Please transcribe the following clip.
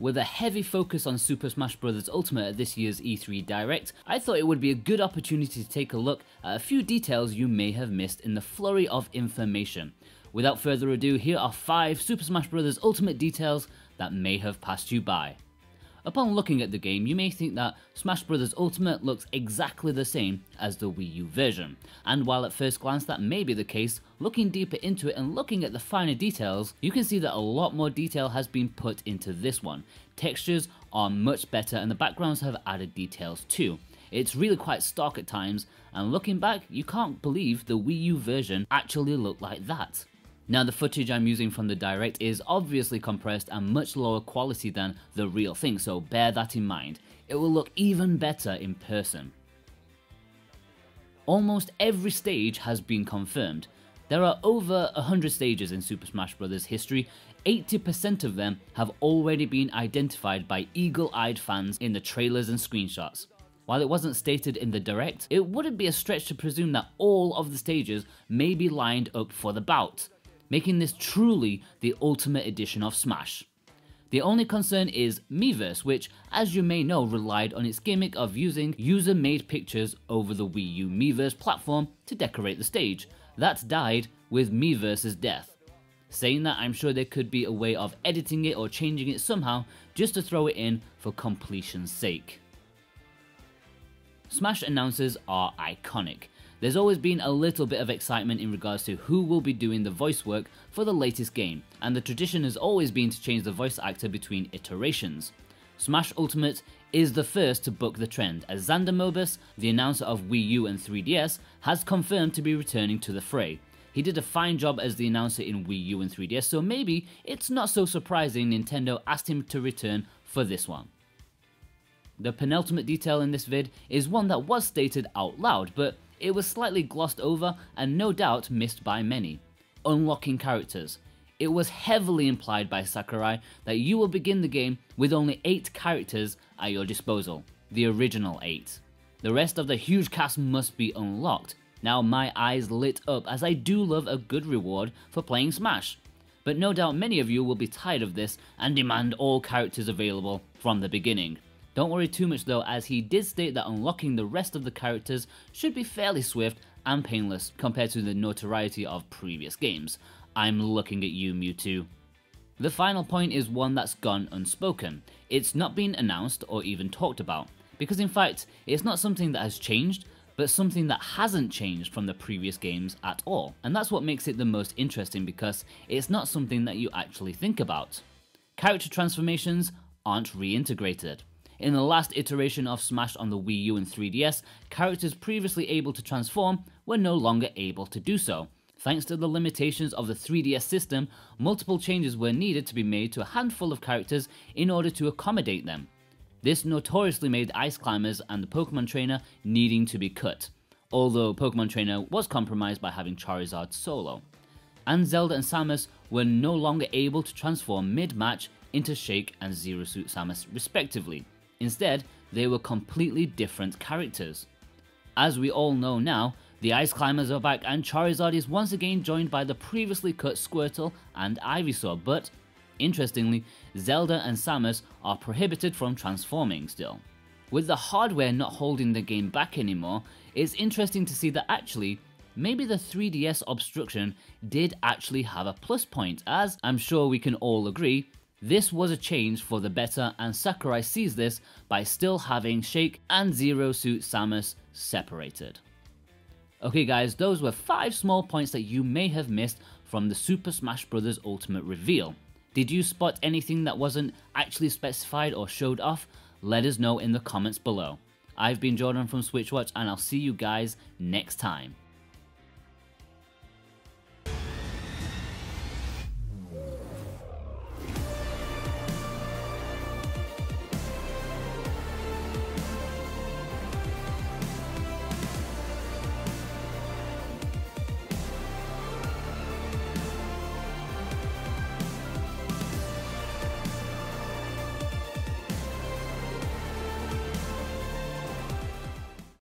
with a heavy focus on Super Smash Bros. Ultimate at this year's E3 Direct, I thought it would be a good opportunity to take a look at a few details you may have missed in the flurry of information. Without further ado, here are 5 Super Smash Bros. Ultimate details that may have passed you by. Upon looking at the game, you may think that Smash Bros. Ultimate looks exactly the same as the Wii U version, and while at first glance that may be the case, looking deeper into it and looking at the finer details, you can see that a lot more detail has been put into this one. Textures are much better and the backgrounds have added details too. It's really quite stark at times, and looking back, you can't believe the Wii U version actually looked like that. Now, the footage I'm using from the Direct is obviously compressed and much lower quality than the real thing, so bear that in mind. It will look even better in person. Almost every stage has been confirmed. There are over 100 stages in Super Smash Bros. History. 80% of them have already been identified by eagle-eyed fans in the trailers and screenshots. While it wasn't stated in the Direct, it wouldn't be a stretch to presume that all of the stages may be lined up for the bout, making this truly the ultimate edition of Smash. The only concern is Miiverse, which, as you may know, relied on its gimmick of using user-made pictures over the Wii U Miiverse platform to decorate the stage. That died with Miiverse's death. Saying that, I'm sure there could be a way of editing it or changing it somehow just to throw it in for completion's sake. Smash announcers are iconic. There's always been a little bit of excitement in regards to who will be doing the voice work for the latest game, and the tradition has always been to change the voice actor between iterations. Smash Ultimate is the first to buck the trend, as Xander Mobus, the announcer of Wii U and 3DS, has confirmed to be returning to the fray. He did a fine job as the announcer in Wii U and 3DS, so maybe it's not so surprising Nintendo asked him to return for this one. The penultimate detail in this vid is one that was stated out loud, but it was slightly glossed over and no doubt missed by many. Unlocking characters. It was heavily implied by Sakurai that you will begin the game with only 8 characters at your disposal, the original 8. The rest of the huge cast must be unlocked. Now my eyes lit up, as I do love a good reward for playing Smash. But no doubt many of you will be tired of this and demand all characters available from the beginning. Don't worry too much though, as he did state that unlocking the rest of the characters should be fairly swift and painless compared to the notoriety of previous games. I'm looking at you, Mewtwo. The final point is one that's gone unspoken. It's not been announced or even talked about, because in fact it's not something that has changed, but something that hasn't changed from the previous games at all. And that's what makes it the most interesting, because it's not something that you actually think about. Character transformations aren't reintegrated. In the last iteration of Smash on the Wii U and 3DS, characters previously able to transform were no longer able to do so. Thanks to the limitations of the 3DS system, multiple changes were needed to be made to a handful of characters in order to accommodate them. This notoriously made Ice Climbers and the Pokemon Trainer needing to be cut, although Pokemon Trainer was compromised by having Charizard solo. And Zelda and Samus were no longer able to transform mid-match into Shake and Zero Suit Samus respectively. Instead, they were completely different characters. As we all know now, the Ice Climbers are back and Charizard is once again joined by the previously cut Squirtle and Ivysaur, but interestingly, Zelda and Samus are prohibited from transforming still. With the hardware not holding the game back anymore, it's interesting to see that actually, maybe the 3DS obstruction did actually have a plus point, as I'm sure we can all agree, this was a change for the better, and Sakurai sees this by still having Shake and Zero Suit Samus separated. Okay guys, those were 5 small points that you may have missed from the Super Smash Bros. Ultimate reveal. Did you spot anything that wasn't actually specified or showed off? Let us know in the comments below. I've been Jordan from Switchwatch, and I'll see you guys next time.